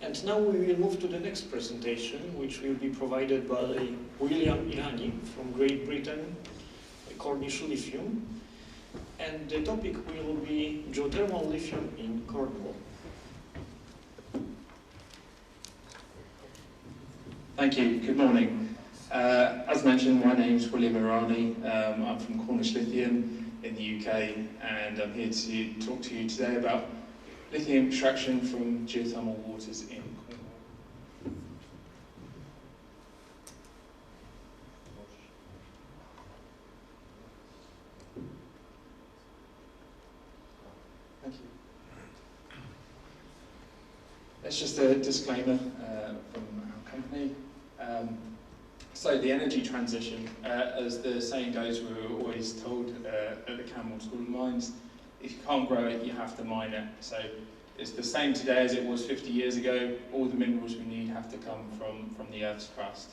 And now we will move to the next presentation, which will be provided by William Irani from Great Britain, Cornish Lithium. And the topic will be geothermal lithium in Cornwall. Thank you. Good morning. As mentioned, my name is William Irani. I'm from Cornish Lithium in the UK, and I'm here to talk to you today about lithium extraction from geothermal waters in Cornwall. Thank you. That's just a disclaimer from our company. So the energy transition, as the saying goes, we were always told at the Cornwall School of Mines, if you can't grow it, you have to mine it. So it's the same today as it was 50 years ago. All the minerals we need have to come from the Earth's crust.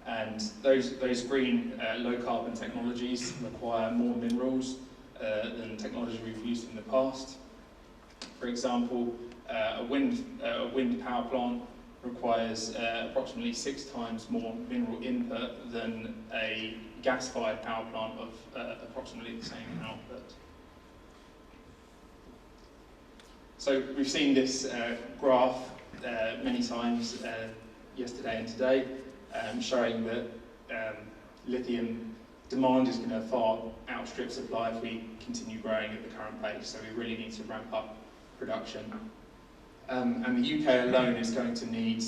And those green, low-carbon technologies require more minerals than technology we've used in the past. For example, a wind power plant requires approximately 6 times more mineral input than a gas-fired power plant of approximately the same output. So we've seen this graph many times yesterday and today, showing that lithium demand is going to far outstrip supply if we continue growing at the current pace, so we really need to ramp up production. And the UK alone is going to need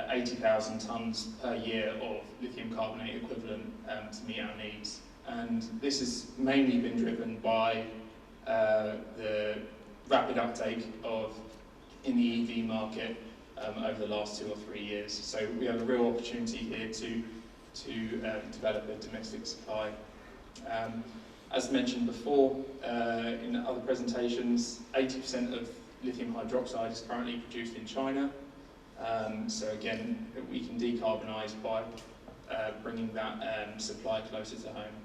80,000 tonnes per year of lithium carbonate equivalent to meet our needs. And this has mainly been driven by the rapid uptake in the EV market over the last 2 or 3 years. So we have a real opportunity here to develop a domestic supply. As mentioned before in other presentations, 80% of lithium hydroxide is currently produced in China. So again, we can decarbonise by bringing that supply closer to home.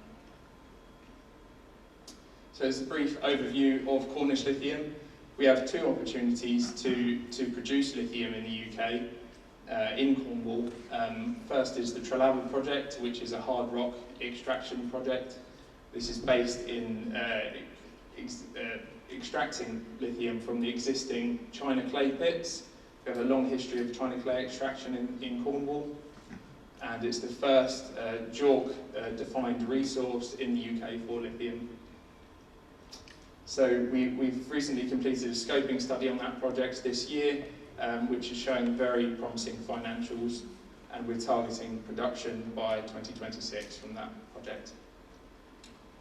So as a brief overview of Cornish Lithium, we have 2 opportunities to produce lithium in the UK in Cornwall. First is the Trelawny project, which is a hard rock extraction project. This is based in extracting lithium from the existing China clay pits. We have a long history of China clay extraction in Cornwall, and it's the first JORC-defined resource in the UK for lithium. So we've recently completed a scoping study on that project this year, which is showing very promising financials, and we're targeting production by 2026 from that project.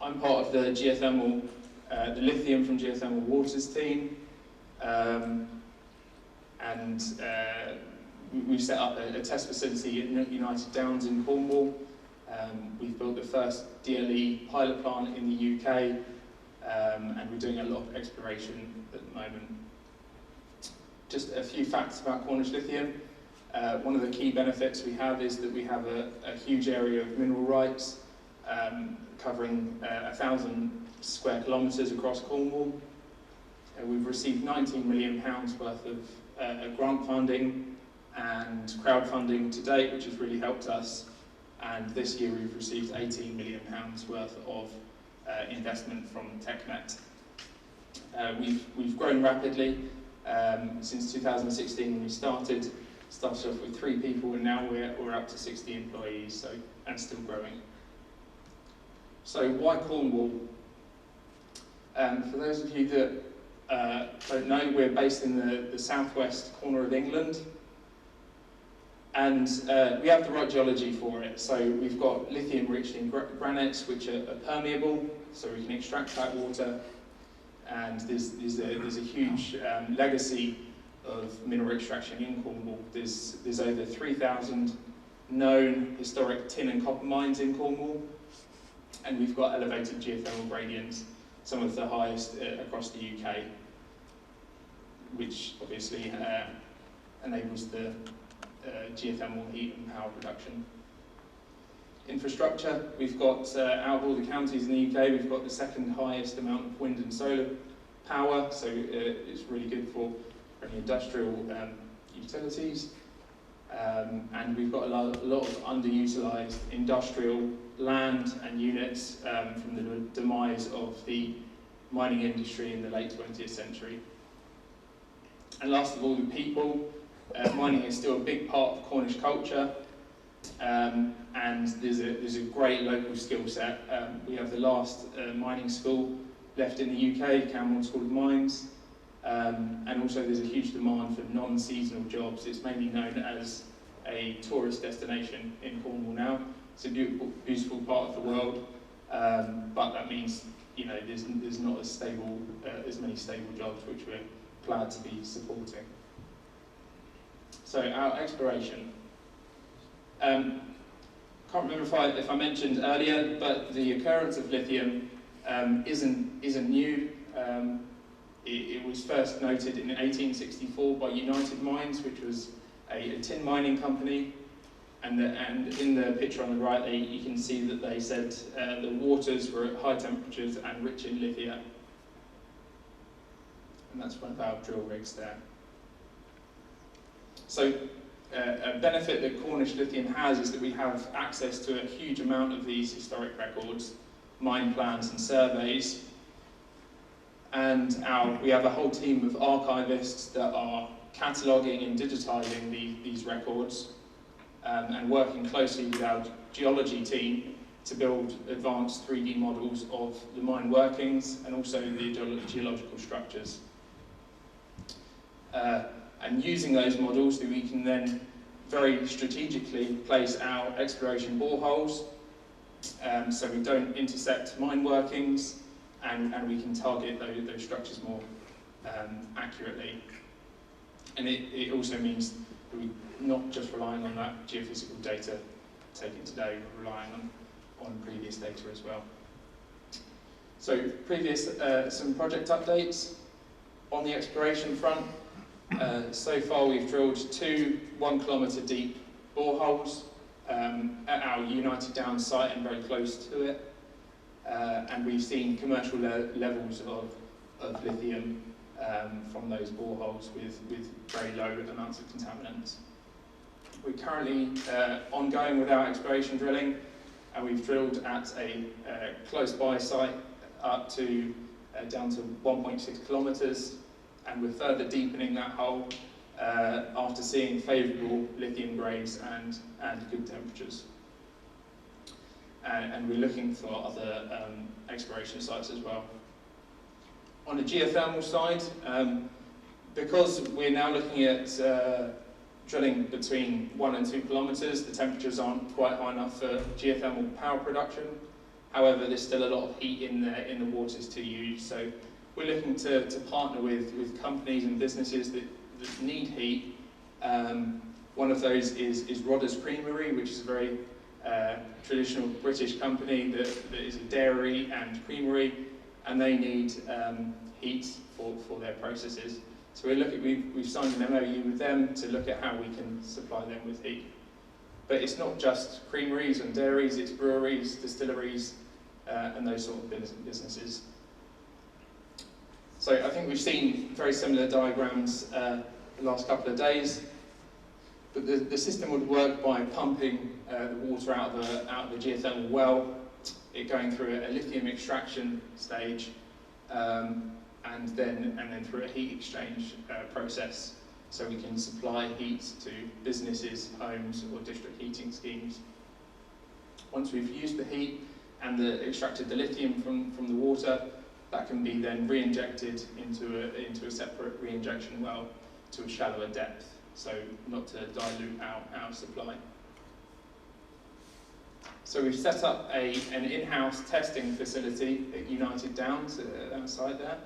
I'm part of the geothermal the lithium from geothermal waters team, and we've set up a test facility at United Downs in Cornwall. We've built the first DLE pilot plant in the UK, and we're doing a lot of exploration at the moment. Just a few facts about Cornish Lithium. One of the key benefits we have is that we have a huge area of mineral rights, covering 1,000 square kilometres across Cornwall. We've received £19 million worth of grant funding and crowdfunding to date, which has really helped us. And this year we've received £18 million worth of investment from TechNet. We've grown rapidly since 2016 when we started off with 3 people, and now we're up to 60 employees, and still growing. So why Cornwall? For those of you that don't know, we're based in the southwest corner of England, and we have the right geology for it. So we've got lithium rich in granites, which are permeable, so we can extract that water, and there's a huge legacy of mineral extraction in Cornwall. There's over 3,000 known historic tin and copper mines in Cornwall, and we've got elevated geothermal gradients, some of the highest across the UK, which obviously enables the geothermal heat and power production. Infrastructure, we've got, out of all the counties in the UK, we've got the 2nd highest amount of wind and solar power, so it's really good for for any industrial utilities. And we've got a lot of underutilised industrial land and units from the demise of the mining industry in the late 20th century. And last of all, the people. Mining is still a big part of Cornish culture, and there's a great local skill set. We have the last mining school left in the UK, Cornwall School of Mines, and also there's a huge demand for non-seasonal jobs. It's mainly known as a tourist destination in Cornwall now. It's a beautiful part of the world, but that means there's not as stable, as many stable jobs, which we're glad to be supporting. So our exploration. Can't remember if I mentioned earlier, but the occurrence of lithium isn't new. It was first noted in 1864 by United Mines, which was a tin mining company. And in the picture on the right, you can see that they said the waters were at high temperatures and rich in lithium. And that's one of our drill rigs there. So a benefit that Cornish Lithium has is that we have access to a huge amount of these historic records, mine plans and surveys. And we have a whole team of archivists that are cataloguing and digitising these records and working closely with our geology team to build advanced 3D models of the mine workings and also the geological structures. And using those models, we can then very strategically place our exploration boreholes so we don't intersect mine workings, and we can target those structures more accurately. And it also means that we're not just relying on that geophysical data taken today, we're relying on previous data as well. So some project updates on the exploration front. So far we've drilled 2 1-kilometre deep boreholes at our United Downs site and very close to it, and we've seen commercial levels of lithium from those boreholes with very low amounts of contaminants. We're currently ongoing with our exploration drilling, and we've drilled at a close by site up to down to 1.6 kilometres. And we're further deepening that hole after seeing favourable lithium grades and good temperatures. And we're looking for other exploration sites as well. On the geothermal side, because we're now looking at drilling between 1 and 2 kilometres, the temperatures aren't quite high enough for geothermal power production. However, there's still a lot of heat in the waters to use. So we're looking to partner with companies and businesses that need heat. One of those is Rodders Creamery, which is a very traditional British company that is a dairy and creamery, and they need heat for their processes. So we've signed an MOU with them to look at how we can supply them with heat. But it's not just creameries and dairies, it's breweries, distilleries, and those sort of businesses. So I think we've seen very similar diagrams the last couple of days, but the system would work by pumping the water out of the geothermal well, it going through a lithium extraction stage, and then through a heat exchange process, so we can supply heat to businesses, homes, or district heating schemes. Once we've used the heat and extracted the lithium from the water, that can be then re-injected into a separate re-injection well to a shallower depth, so not to dilute our supply. So we've set up an in-house testing facility at United Downs, outside there,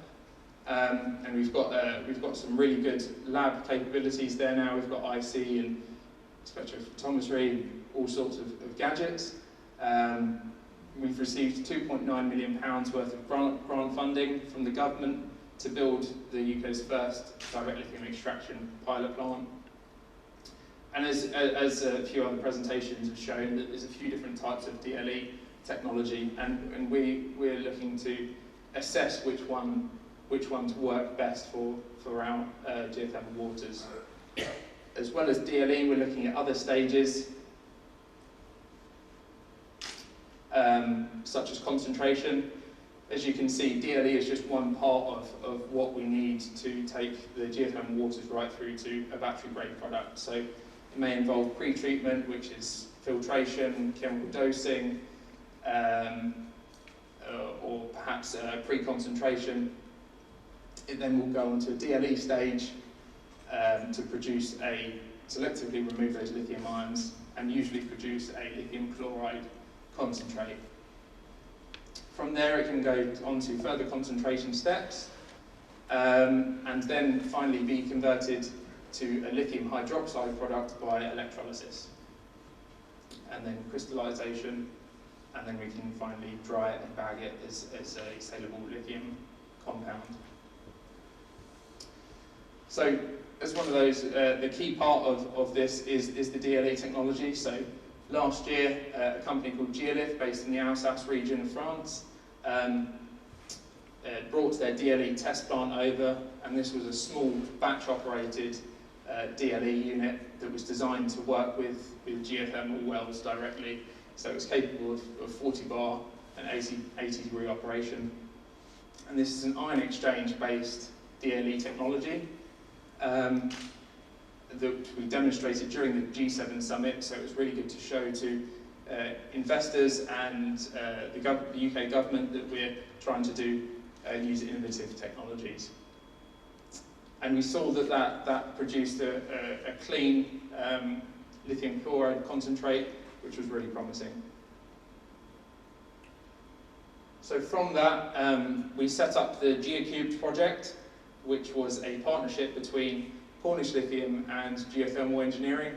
and we've got some really good lab capabilities there now. We've got IC and spectrophotometry and all sorts of gadgets. We've received £2.9 million worth of grant funding from the government to build the UK's first direct lithium extraction pilot plant. And as a few other presentations have shown, that there's a few different types of DLE technology, and we're looking to assess which one to work best for for our geothermal waters. As well as DLE, we're looking at other stages, such as concentration. As you can see, DLE is just one part of what we need to take the geothermal waters right through to a battery-grade product. So it may involve pre-treatment, which is filtration, chemical dosing, or perhaps pre-concentration. It then will go on to a DLE stage to selectively remove those lithium ions and usually produce a lithium chloride concentrate. From there it can go on to further concentration steps and then finally be converted to a lithium hydroxide product by electrolysis. And then crystallization, and then we can finally dry it and bag it as a saleable lithium compound. So as one of those, the key part of this is the DLE technology. So last year, a company called Geothermal, based in the Alsace region of France, brought their DLE test plant over, and this was a small batch-operated DLE unit that was designed to work with geothermal wells directly. So it was capable of 40 bar and 80 degree operation. And this is an ion exchange based DLE technology that we demonstrated during the G7 summit, so it was really good to show to investors and the UK government that we're trying to use innovative technologies. And we saw that produced a clean lithium chloride concentrate, which was really promising. So from that, we set up the GeoCubed project, which was a partnership between Cornish Lithium and Geothermal Engineering.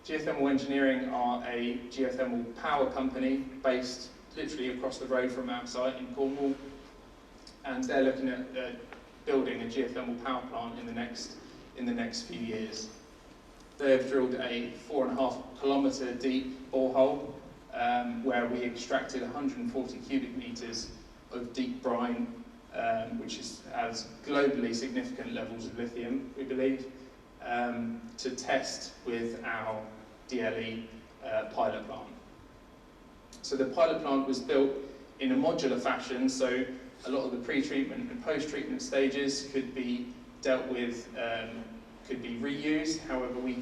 Geothermal Engineering are a geothermal power company based literally across the road from our site in Cornwall, and they're looking at building a geothermal power plant in the next few years. They've drilled a 4.5 kilometre deep borehole where we extracted 140 cubic metres of deep brine, which has globally significant levels of lithium, we believe, to test with our DLE pilot plant. So the pilot plant was built in a modular fashion, so a lot of the pre-treatment and post-treatment stages could be dealt with, could be reused. However, we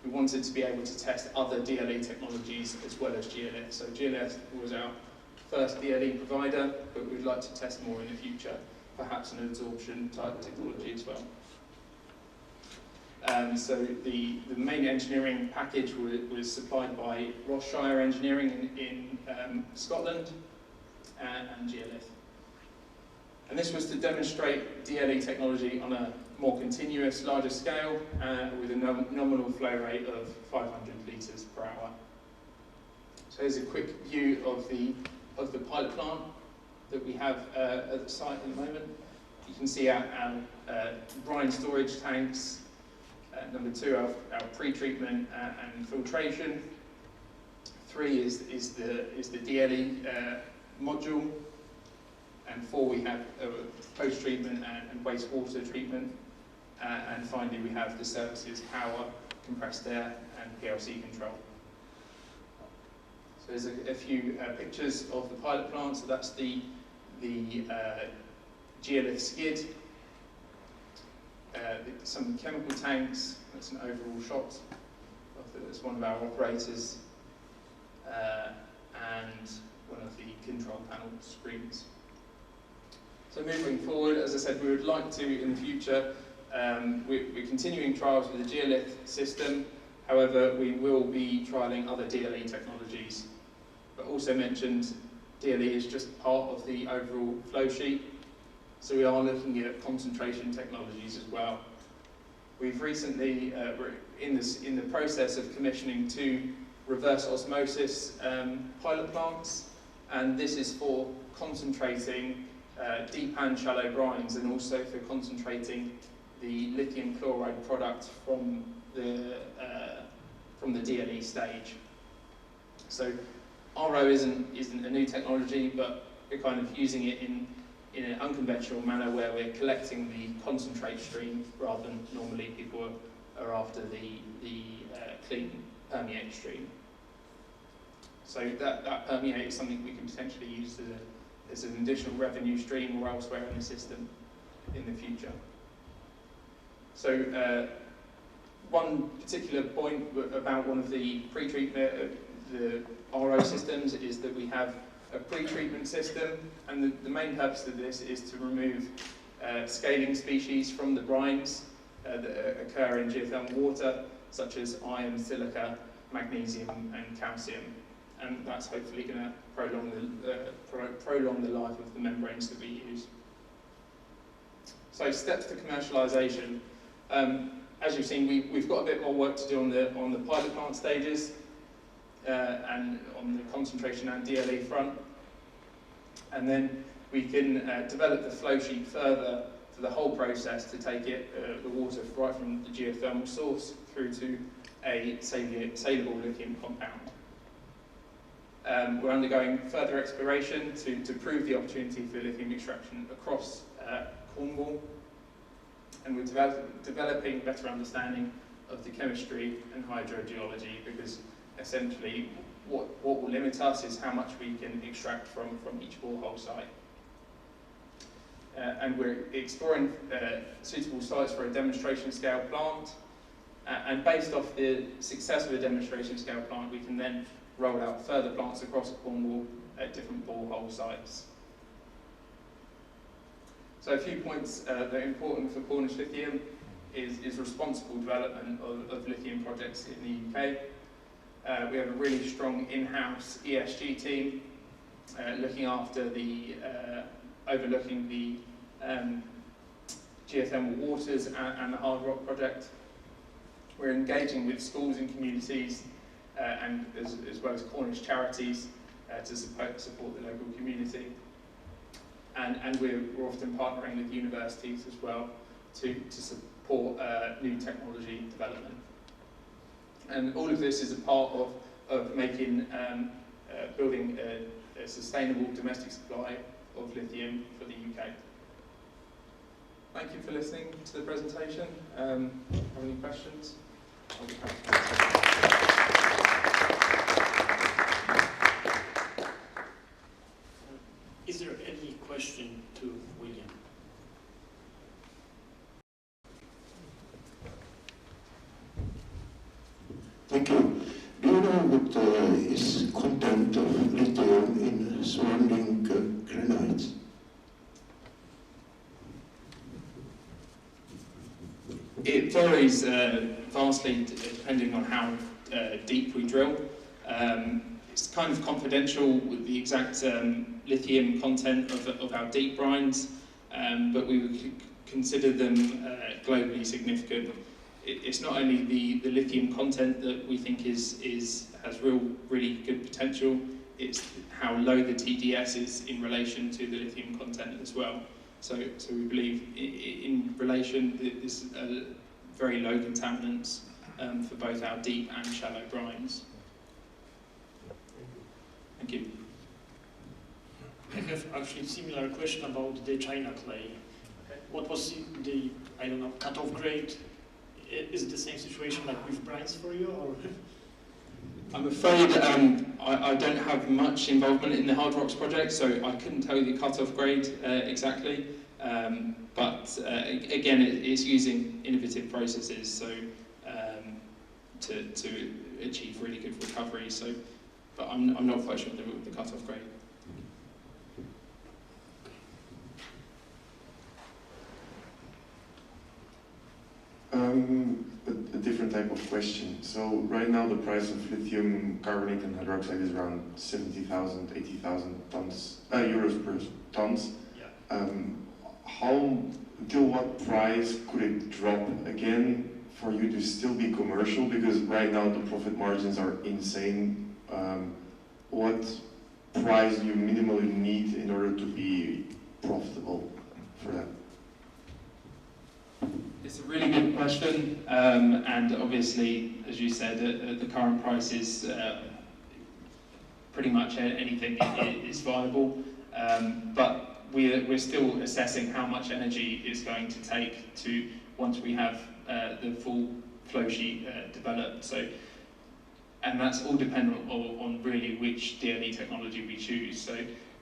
wanted to be able to test other DLE technologies as well as geolith. So geolith was our first DLE provider, but we'd like to test more in the future, perhaps an absorption type technology as well. So the main engineering package was supplied by Rothshire Engineering in Scotland and Geolith. And this was to demonstrate DLE technology on a more continuous, larger scale with a nominal flow rate of 500 litres per hour. So here's a quick view of the pilot plant that we have at the site at the moment. You can see our brine storage tanks. Number 2, our pre-treatment and filtration. 3 is the DLE module. And 4, we have post-treatment and wastewater treatment. And finally, we have the services, power, compressed air, and PLC control. So there's a few pictures of the pilot plant. So that's the geolith skid. Some chemical tanks. That's an overall shot. That's one of our operators. And one of the control panel screens. So moving forward, as I said, we would like to, in the future, we're continuing trials with the geolith system. However, we will be trialling other DLE technologies. But also mentioned, DLE is just part of the overall flow sheet. So we are looking at concentration technologies as well. We've recently, we're in the process of commissioning 2 reverse osmosis pilot plants, and this is for concentrating deep and shallow brines, and also for concentrating the lithium chloride product from the DLE stage. So RO isn't a new technology, but we're kind of using it in an unconventional manner where we're collecting the concentrate stream rather than normally people are after the clean permeate stream. So that permeate is something we can potentially use as an additional revenue stream or elsewhere in the system in the future. So one particular point about one of the pre-treatment, the RO systems, is that we have a pre-treatment system, and the main purpose of this is to remove scaling species from the brines that occur in geothermal water, such as iron, silica, magnesium and calcium. And that's hopefully going to prolong the life of the membranes that we use. So steps to commercialisation. As you've seen, we've got a bit more work to do on the pilot plant stages and on the concentration and DLE front. And then we can develop the flow sheet further for the whole process to take it, the water right from the geothermal source through to a saleable lithium compound. We're undergoing further exploration to prove the opportunity for lithium extraction across Cornwall, and we're developing better understanding of the chemistry and hydrogeology, because essentially what will limit us is how much we can extract from each borehole site. And we're exploring suitable sites for a demonstration scale plant, and based off the success of a demonstration scale plant, we can then roll out further plants across Cornwall at different borehole sites. So a few points that are important for Cornish Lithium is responsible development of lithium projects in the UK. We have a really strong in-house ESG team looking after the, overlooking the geothermal waters and the hard rock project. We're engaging with schools and communities and as well as Cornish charities to support the local community. And we're often partnering with universities as well to support new technology development. And all of this is a part of making, building a sustainable domestic supply of lithium for the UK. Thank you for listening to the presentation. Have any questions? I'll be happy to answer. Is there any question to William? Thank you. Do you know what is content of lithium in surrounding granites? It varies vastly depending on how deep we drill. It's kind of confidential with the exact lithium content of our deep brines, but we would consider them globally significant. It's not only the lithium content that we think has really good potential, it's how low the TDS is in relation to the lithium content as well. So we believe in relation there's very low contaminants for both our deep and shallow brines. Thank you. I have actually a similar question about the China clay. Okay. What was the I don't know, cut-off grade? Is it the same situation like with brines for you, or? I'm afraid I don't have much involvement in the Hard Rocks project, so I couldn't tell you the cut-off grade exactly. But again, it's using innovative processes so to achieve really good recovery. So, but I'm not quite sure the cut-off grade. A different type of question. So right now the price of lithium carbonate and hydroxide is around 70,000, 80,000 euros per tons. Yeah. Till what price could it drop again for you to still be commercial? Because right now the profit margins are insane. What price do you minimally need in order to be profitable for that? It's a really good question, and obviously, as you said, the current prices, pretty much anything is viable. But we're still assessing how much energy it's going to take to, once we have the full flow sheet developed. So, and that's all dependent on really which DLE technology we choose. So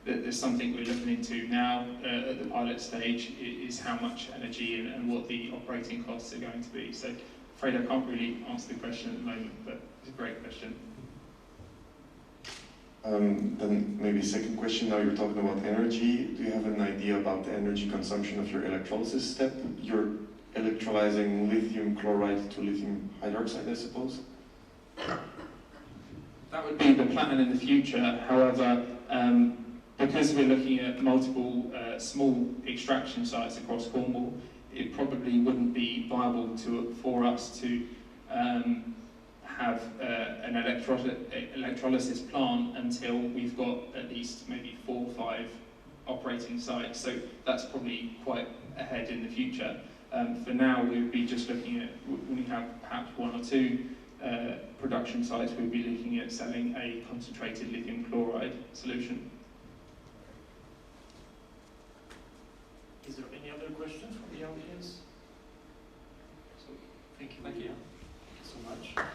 there's something we're looking into now at the pilot stage, is how much energy and what the operating costs are going to be. So I'm afraid I can't really answer the question at the moment, but it's a great question. Then maybe second question, now you're talking about energy. Do you have an idea about the energy consumption of your electrolysis step? You're electrolyzing lithium chloride to lithium hydroxide, I suppose? That would be the plan in the future. However, because we're looking at multiple small extraction sites across Cornwall, it probably wouldn't be viable for us to have an electrolysis plant until we've got at least maybe 4 or 5 operating sites. So that's probably quite ahead in the future. For now, we would be just looking at, when we have perhaps 1 or 2 production sites, we'd be looking at selling a concentrated lithium chloride solution. Is there any other questions from the audience? So, thank you. Thank you. Thank you so much.